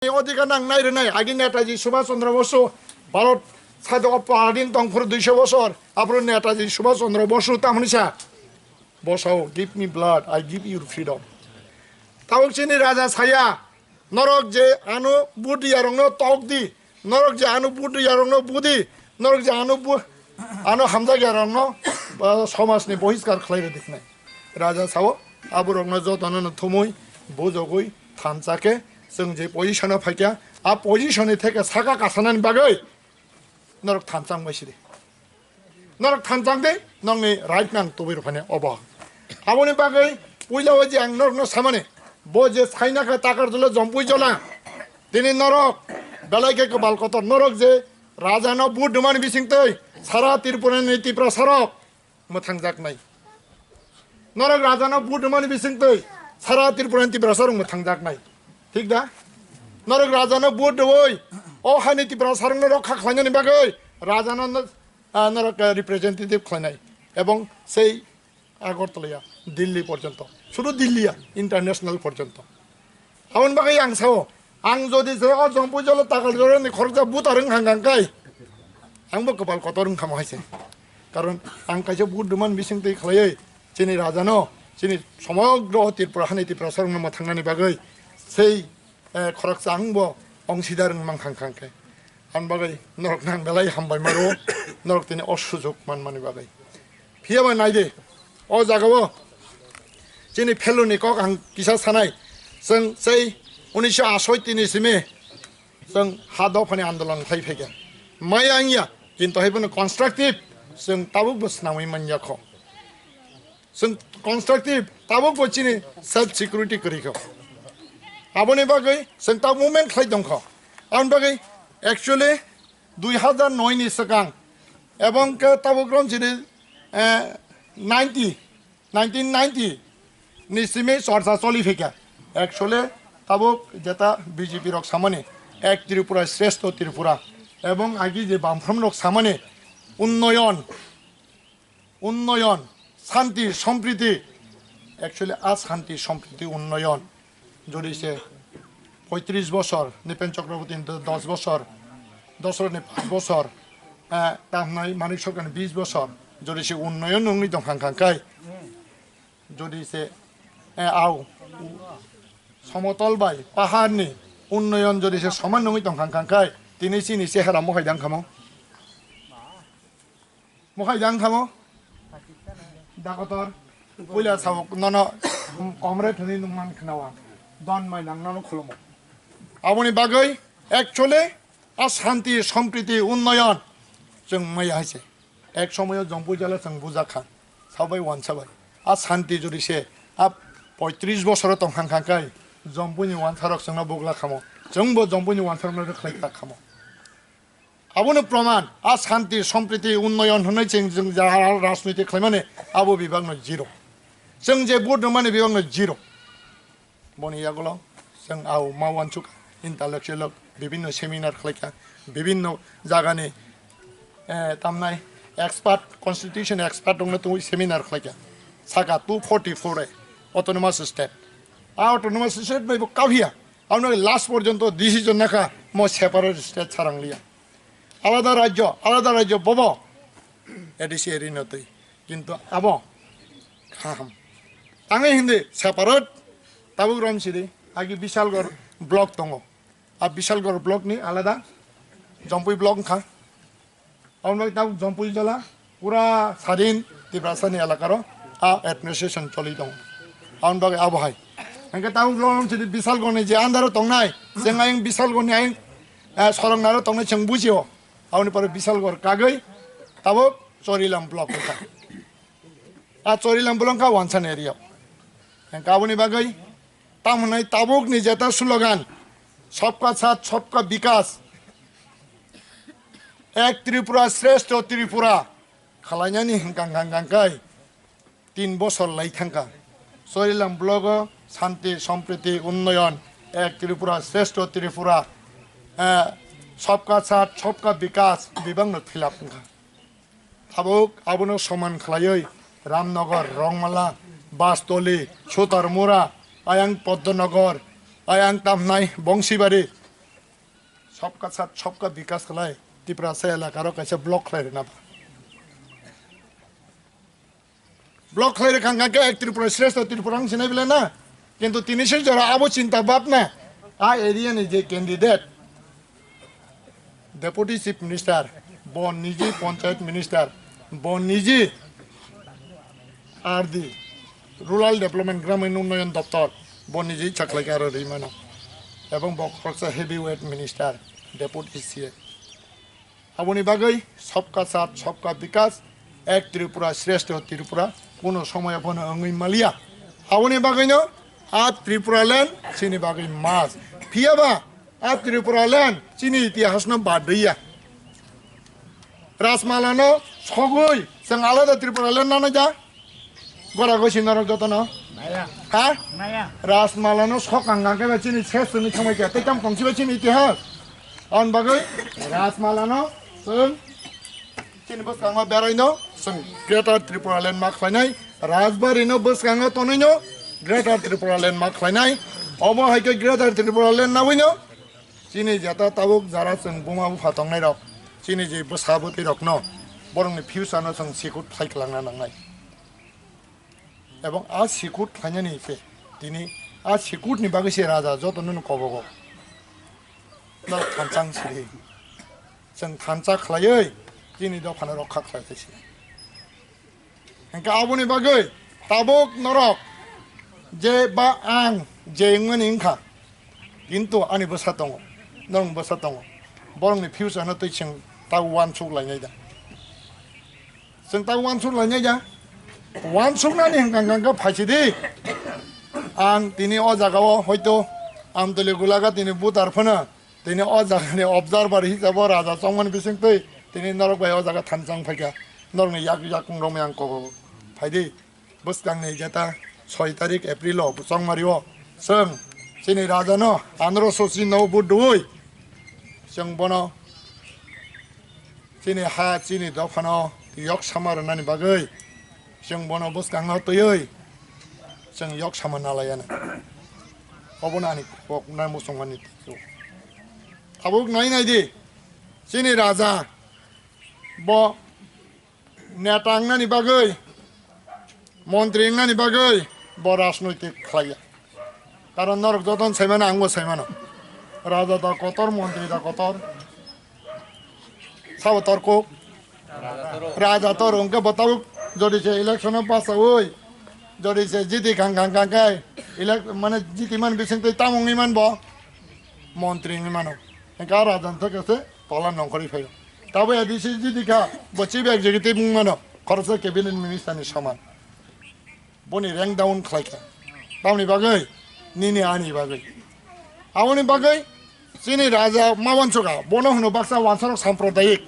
অধিকার নাংনাই রে নাই আগে নেতাজি সুভাষ চন্দ্র বসু ভারত স্বাধীন পাহাড়িন তংফুর 200 বছর আপনার নেতাজি সুভাষ চন্দ্র বসু তামনিসা বসাও give me blood I give your freedom তাও চিনি রাজা ছায়া নরক যে আনু বুদ্ধি আরংনো তক দি নরক যে আনু বুদ্ধি আরংনো বুদ্ধি নরক যে আনু হামজাগি আরংনো সমাজনি বহিষ্কার খালাইরে দেখনাই রাজা ছাও আবু রংनो যতन थुमुई बुजगुई थानसाके जों जे पजिशनाव फायखा आ पजिशननि थेके साका कासानानि बागै नरक थानसांबायसिदे नरक थानसांदे नंनि राइट नां तुबिर फाने अबा आबनि बागै पुइलाव जे आं नरकनो सामाने बो जे साइनाखा ताकार जले जम्पुइ जला दिनै नरक बेलायके कबाल कतर नरक जे राजानो बुद्धमान बिसिंतै सारा त्रिपुरानि तिप्रा सरक मोथांजाक नाय नरक राजानो बुद्धमान बिसिंतै सारा त्रिपुरानि तिप्रा सरक मोथांजाक नाय ठीक दा नरक राजानो बुद्ध वै ओ हानि तिप्रा सरकनो रक्षा खालामनायनि बागै राजानो नरक रिप्रेजेंटेटिभ खालामनाय এবং সেই আগরতলা দিল্লি পর্যন্ত শুধু দিল্লিয়া ইন্টারন্যাশনাল পর্যন্ত আমন বাগै आं साव आं जदि जे अ जम्पुइ जल ताकाल जरनि खरजा बुतारं हांगांकाय आंबो कपाल कतरं खामायसे कारण आं कायसे बुद्धमान बिसिंतै खालायै जोंनि राजानो जोंनि समग्र त्रिपुरा हानि त्रिपुरा सरकनो थांनायनि बागै সেই खरकसा आंबो अंशीदार मांखांखांखे आं बागै नरक नां बेलाय हामबाय मारो नरक दिनै असुजुग मानमानि बागै फियाबा नायदे अ जागावो जोंनि फेलुनि कक आं किसा सानाय जों जै 1968 जों हादावफानि आन्दोलन खालामफैगोन माइ आंनिया खिन्थु हायबो कनस्ट्राक्टिभ जों ताबुक बोसनावै मानयाख जों कनस्ट्राक्टिभ ताबुक बोचिनि सेल्फ सिकिउरिटि करिखौ आबनि बागै जों ता मुभमेन्ट खालामदोंख आं बागै एक्चुअली 2009 नि सिगां এবং ताबुक रम जेरै 1990 निसिमे चर्चा चलिफैका एक्चुअली ताबुक जेता बीजेपी रक सामने एक त्रिपुरा श्रेष्ठ त्रिपुरा এবং आगे जे बामफ्राम रक सामने उन्नयन उन्नयन शांति सम्प्रीति एक्चुअली आ शांति सम्प्रीति उन्नयन যদি সে 35 বছর নিপেন চক্রবর্তী 10 বছর দশরথ 5 বছর তামনাই মানিক সরকার 20 বছর যদি সে উন্নয়ন নঙ্গি দংখাংখাंखाय যদি সে আও সমতল বাই পাহাড়নি উন্নয়ন যদি সে সমান নঙ্গি দংখাংखांखाय তিনি সিনি চেহারা মহাইদাং খামো দাকতর কইলা সাও নন কমরেড হনি মান খনাওয়া দন মাই নাংনানো খুলমো आबनि बागै एक्चुअली आ शांति सम्प्रीति उन्नयन जों मैया हायसे एक समय जम्पुइ जला जों बुजाखा साबाय वानसाबाय आ शांति जुदि से आ 35 बছर दंखांखांखाय जम्पुइनि वानसारक जोंना बगला खामो जोंबो जम्पुइनि वानसारनो रखलायता खामो आबनो प्रमाण आ शांति सम्प्रीति उन्नयन होनाय जों जा राजनीति खालामनानै आबो बिभागनो जिरो जों जे बुद्ध माने बिभागनो जिरो बनियागलो जों आव मावानचुक इंटेलेक्चुअल विभिन्न सेमिनार खालायखा विभिन्न जागानि तामनाय एक्सपार्ट कन्स्टिट्यूशन एक्सपार्ट दंनो तो सेमिनार खालायखा सागा 244 অটোनमास स्टेट आ অটোनमास स्टेट बायबो काभिया आउनो लास्ट पर्यन्त डिसिजन नाखा म सेपारेट स्टेट सारांलिया आलादा राज्य बबो एडिसि एरिनतै किन्तु आबो खाम आङै हिन्दे सेपारेट ताबुक रमसिरि आगे विशालगढ़ ब्लक दङ आ विशालगढ़ ब्लक नि आलादा जम्पुइ ब्लक खा आउनो ताबुक जम्पुइ जला पूरा स्वाधीन त्रिपुरासानि एलाकार आ एडमिनिस्ट्रेशन चलि दङ आउन बागै आबहाय अंके ताबुक रमसिरि विशालगढ़नि जे आन्दार दंनाय जों आं विशालगढ़नि आं सरंनार दंनाय जों बुजियो आउनि पर विशालगढ़ कागै ताबुक चरिलाम ब्लक खा आ चरिलाम ब्लक का वानसान एरिया गाबोनि बागै तामनाय ताबुक नि जेता स्लोगान सबका साथ सबका विकास एक त्रिपुरा श्रेष्ठ त्रिपुरा खालायनायनि हांगांगांगांगाय 3 বছর लायथांका चरिलाम ब्लक शांति सम्प्रीति उन्नयन एक त्रिपुरा श्रेष्ठ त्रिपुरा सबका साथ सबका विकास विभागनो फिलापखा ताबुक आबनो समान खालायै रामनगर रंगमाला बासतली सुतारमुरा आयां पद्मनगर आयां तामनाय बंशीबारी सबका साथ सबका विकास खलाय त्रिपुरा से एलाकारो कैसे ब्लॉक खलाय ना ब्लॉक खलाय खांगा के एक त्रिपुरा श्रेष्ठ त्रिपुरा सिनाय बिले ना किंतु तिनिसे जरा आबो चिंता बाप ना आ एरिया नि जे कैंडिडेट डेपुटी चीफ मिनिस्टर बन निजी पंचायत मिनिस्टर बन निजी आरडी रूरल डेवलपमेंट ग्रामीण उन्नयन दफ्तर बन निजी चाखलायकार रैमानो एवं बक्सा हेवीवेट मिनिस्टर डेपुटी सीए आबोनि बागै सबका साथ सबका विकास एक त्रिपुरा श्रेष्ठ त्रिपुरा कोनो समय अपनो अंगै मालिया आबोनि बागैनो आ त्रिपुरा लैंड सिनि बागै मास फियाबा आ त्रिपुरा लैंड सिनि इतिहासनो बादैया राजमालानो सगै जों आलादा त्रिपुरा लैंड नानो जा गरा गसिनार जतन हा राजमालानो सकांगा के बाचिनि सेसनि समय के तेकाम कंसि बाचिनि इतिहास आन बागै राजमालानो जों सिनि बसकांगा बेरायनो जों ग्रेटर त्रिपुरा लैंड मा खालायनाय राजबारिनो बसकांगा तनैनो ग्रेटर त्रिपुरा लैंड मा खालायनाय अबो हायके ग्रेटर त्रिपुरा लैंड नावैनो सिनि जाता ताबुक जारा जों बुमाबु फातंनाय रक सिनि जे बसाबोति रक न बरंनि फिउचारनो जों सिकुट फाइखलांना नांनाय एवं आ सिकुट फाइनानि इसे दिनै आ सिकुटनि बागैसे राजा जतननो कबगो न थानचां सिरि जों थानचा खलायै दिनै दखाना रखा खलायसै एंका आबोनि बागै ताबुक नरक जे बा आं जेंमोन इंखा किन्तु आनि बसा दङ नों बसा दङ बरंनि फिउचारनो तैसिं ताव वान सुक लायनाय दा जों ताव वान सुक लायनाय दा वान सुक नानि हांगांगा फाइसिदि आं दिनै अ जागाव हयतो आमदलि गुलागा दिनै बुतारफोनो दिनै अ जागानि अबजार्भार हिसाबाव राजा चंमन बिसिंतै दिनै नरक बाय अ जागा थानचां फाइका नरनि याकुं रमे आं कबो फाइदि बसगांनि जेता 6 तारिख एप्रिल चंमारिओ जों सिनि राजानो आन्द्र ससि नौ बुदुय जों बनो सिनि हा सिनि दफानो यक सामारनानि बागै जों बनो बसगांनो तयै जों यक सामारनालायानो अबनानि ककना मुसंमानि ताबुक नायनायदि सिनि राजा ब नेतांनानि बागै मन्त्रिंनानि बागै ब राजनैतिक खालाया कारण नरक जतन सैमानो आंबो सैमानो राजा दा कतर मन्त्रि दा कतर साव तर्क राजा तर उनके बताओ যদি সে ইলেকশনে পাস হই যদি সে জিতি খাঙ্গাঙ্গাঙ্গাই মানে জিতিমান বিসিংতে তামুংনি মানব মন্ত্রিনি মানো একা রাজান থেকে তলা নংকরি ফাই তবে এডিসি জিতিকা বচিব এক্সিকিউটিভ মানো খরচ ক্যাবিনেট মিনিস্টারনি সমান বনি র্যাঙ্ক ডাউন খাইকা তামনি বাগৈ নিনি আনি বাগৈ আউনি বাগৈ চিনি রাজা মাবনসকা বন হনো বাক্সা ওয়ানসরক সাম্প্রদায়িক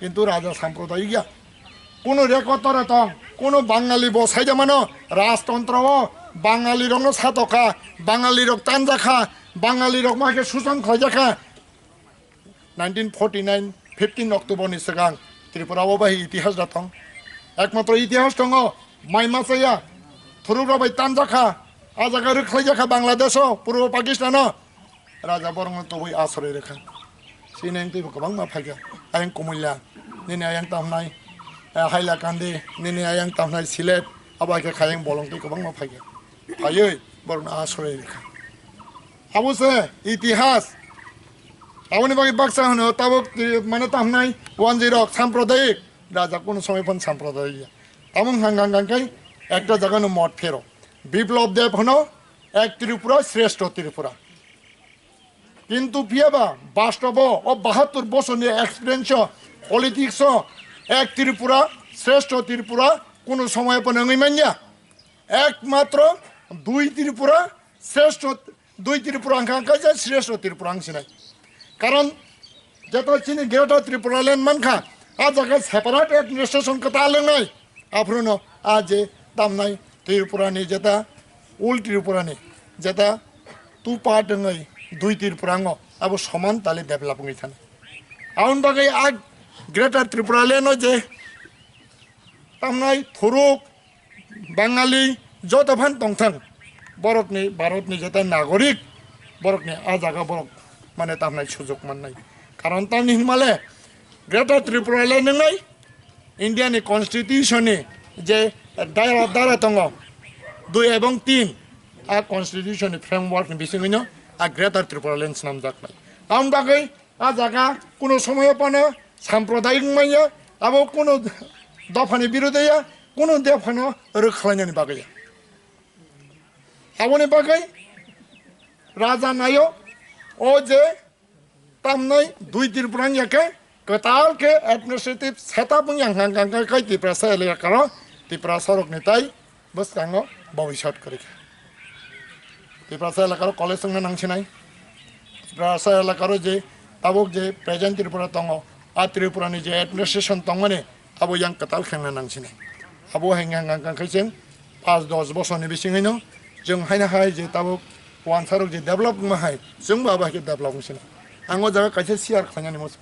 কিন্তু রাজা সাম্প্রদায়িক গিয়া কোনো রেকর্ডরে তং কোনো বাঙালি বসাইদে মানো রাজতন্ত্র বাঙালি রং সাতকা বাঙালি রক তানজাখা বাঙালি রক মাকে সুসন খয়জাখা 1949 15 অক্টোবরনি সিগাং ত্রিপুরাও বাহি ইতিহাস দাথং একমাত্র ইতিহাস দङ মাইমাসায়া থুরুরাবাই তানজাখা আজাগা রখলাইজাখা বাংলাদেশ পূর্ব পাকিস্তান রাজা বরং তবই আশ্রয় রেখা সিনেং তুই গোबां मा फायगा आयं कुमिल्ला निने आयं तामनाय हाइलाकान्दी निने आयं तामनाय सिलेट आबाके खायं बलंतै गोबां मा फायगा फायै बरं आश्रय रेखा आबोसे इतिहास आबोनि बागै बाक्सा होनो ताबुक माने तामनाय 10 साम्प्रदायिक राजा कोन समय पण साम्प्रदायिक तामुं हांगांगांकै একটা জায়গানো মঠ ফেরো বিপ্লব দেব হনো এক ত্রিপুরা শ্রেষ্ঠ ত্রিপুরা কিন্তু পিয়াবা বাস্তব ও 72 বছর এক্সপিরিয়েন্স পলিটিক্স এক ত্রিপুরা শ্রেষ্ঠ ত্রিপুরা কোন সময় পন নইমানিয়া একমাত্র দুই ত্রিপুরা শ্রেষ্ঠ দুই ত্রিপুরা কাছে শ্রেষ্ঠ ত্রিপুরা নাই কারণ যত চিনি গ্রেটার ত্রিপুরা ল্যান্ড মানখা আ জায়গা সেপারেট অ্যাডমিনিস্ট্রেশন কথা নাই আফরনো আজ तामनाय त्रिपुरानि जेता उल त्रिपुरानि जेता तु पाटङै दुई त्रिपुराङ अब समान ताले डेभलप गइ थाने आउन बागै आ ग्रेटर त्रिपुरालेनो जे तामनाय थुरुक बाङाली जतफान तंथां बरकनि भारतनि जेता नागरिक बरकनि आ जागा बरक माने तामनाय सुजुग मोननाय কারণ তার নির্মালে গ্রেটার ত্রিপুরা নয় ইন্ডিয়ানি কনস্টিটিউশনে যে দ্বারা দङ 2 এবং 3 আর কনস্টিটিউশনनि ফ্রেমওয়ার্কनि बिसिङैनो आ ग्रेटार ত্রিপুরা ল্যান্ডস नाम जाखनाय आम बागै आ जागा কোনো সময় পানে সাম্প্রদায়িক মাইয়া আবো কোনো দফানি বিরোধীয়া কোনো দফানো রখালাইনাनि बागै आबोनि बागै राजा नायो ओ जे तामनै 2 ত্রিপুরাनि याके कताल के administrative setup yang hanggang kai Tipra sa karo Tipra sorok ni tai bus kango bawishot kari Tipra sa karo college song nang chinai Tipra sa karo je tabok je present Tripura tongo a Tripura ni je administration tongo ne abo yang katal khangna nang chinai abo hanggang kai chen 5-10 বছর ni bisingino jeng haina hai je tabok wan sarok je develop ma hai jeng baba ke develop chinai ango jaga kaise share khanya ni mos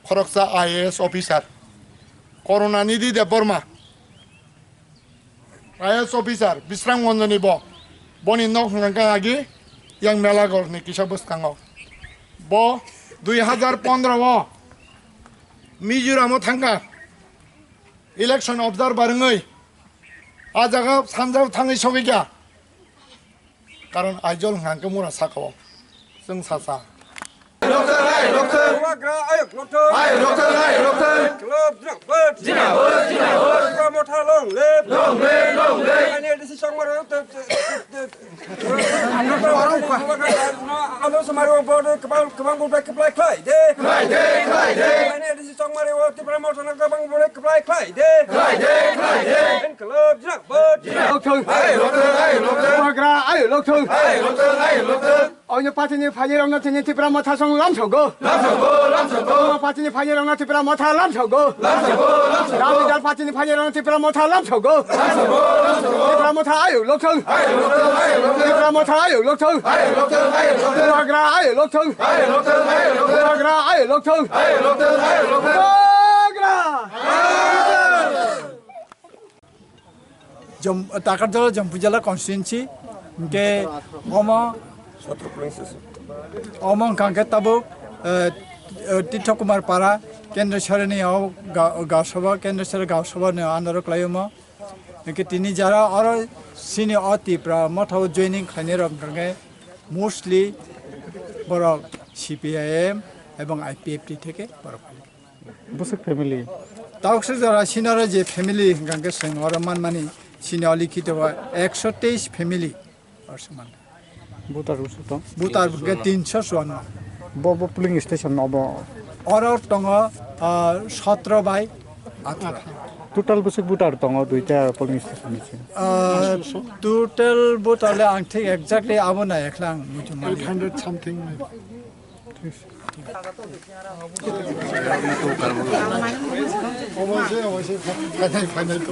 খরকসা IAS officer করোনা Nidhi Deb Barma IAS officer বিশ্রাম মঞ্জনী বনি knock আগে young মেলাগর নি কিসা বসকাঙ্গ ব 2015 Mizoram থাঙ্গা election observer ngৈ আ জায়গা সানজাও থাङै সগैया কারণ আইজল হাঙ্কে মুরা সাকাও जों सासा Dokter, ayo dokter. Ayo dokter, ayo dokter. Klub drak bert. Jina bert. Tipra Mothani long live. Long live. Ini ADC song maro. Alo samaro borde kebang boleh keplai klai de. Klai de. Ini ADC song maro Tipra Mothani kebang boleh keplai klai de. Klai de. In klub drak bert. Dokter, ayo dokter. Ayo dokter. Ayo dokter. 어느 파티니 파니랑 나티니 티프라 모타 성 람서고 파티니 파니랑 나 티프라 모타 람서고 라미달 파티니 파니랑 티프라 모타 람서고 티프라 모타 아유 록청 티프라 모타 아유 록청 라그라 아유 록청 라그라 아유 록청 라그라 좀 ताकतजला जम्पुजला constituency के ओमा Omong kangket tabu Tito Kumar Para Kendra Charani Gausava Kendra Chara Gausava ne andaro klayoma ke tini jara aro sini Tipra Mothani joining khainer amkange mostly borok Cpim এবং ipft থেকে borok বসক family তাওকসে যারা সিনারা যে family গাঙ্গে song অরমান মানি সিনে লিখিত 123 family অসমান বুতার উসুত বুতার 354 Bob pulling station নব or টং 17/18 টোটাল বসক বুতার টং দুইটা পুলিং স্টেশন আছে টোটাল বুতারলে আং ঠিক এক্স্যাক্টলি আবনা একলাং 800 something 어머세 가장 파이널 또